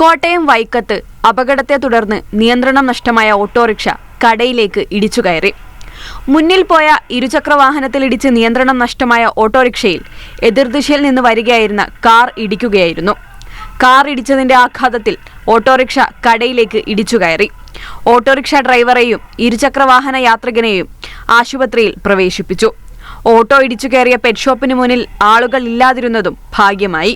കോട്ടയം വൈക്കത്ത് അപകടത്തെ തുടർന്ന് നിയന്ത്രണം നഷ്ടമായ ഓട്ടോറിക്ഷ കടയിലേക്ക് ഇടിച്ചുകയറി. മുന്നിൽ പോയ ഇരുചക്രവാഹനത്തിലിടിച്ച് നിയന്ത്രണം നഷ്ടമായ ഓട്ടോറിക്ഷയിൽ എതിർദിശയിൽ നിന്ന് വരികയായിരുന്ന കാർ ഇടിക്കുകയായിരുന്നു. കാർ ഇടിച്ചതിന്റെ ആഘാതത്തിൽ ഓട്ടോറിക്ഷ കടയിലേക്ക് ഇടിച്ചുകയറി. ഓട്ടോറിക്ഷ ഡ്രൈവറെയും ഇരുചക്രവാഹന യാത്രികനെയും ആശുപത്രിയിൽ പ്രവേശിപ്പിച്ചു. ഓട്ടോ ഇടിച്ചു കയറിയ പെറ്റ് ഷോപ്പിന് മുന്നിൽ ആളുകൾ ഇല്ലാതിരുന്നതും ഭാഗ്യമായി.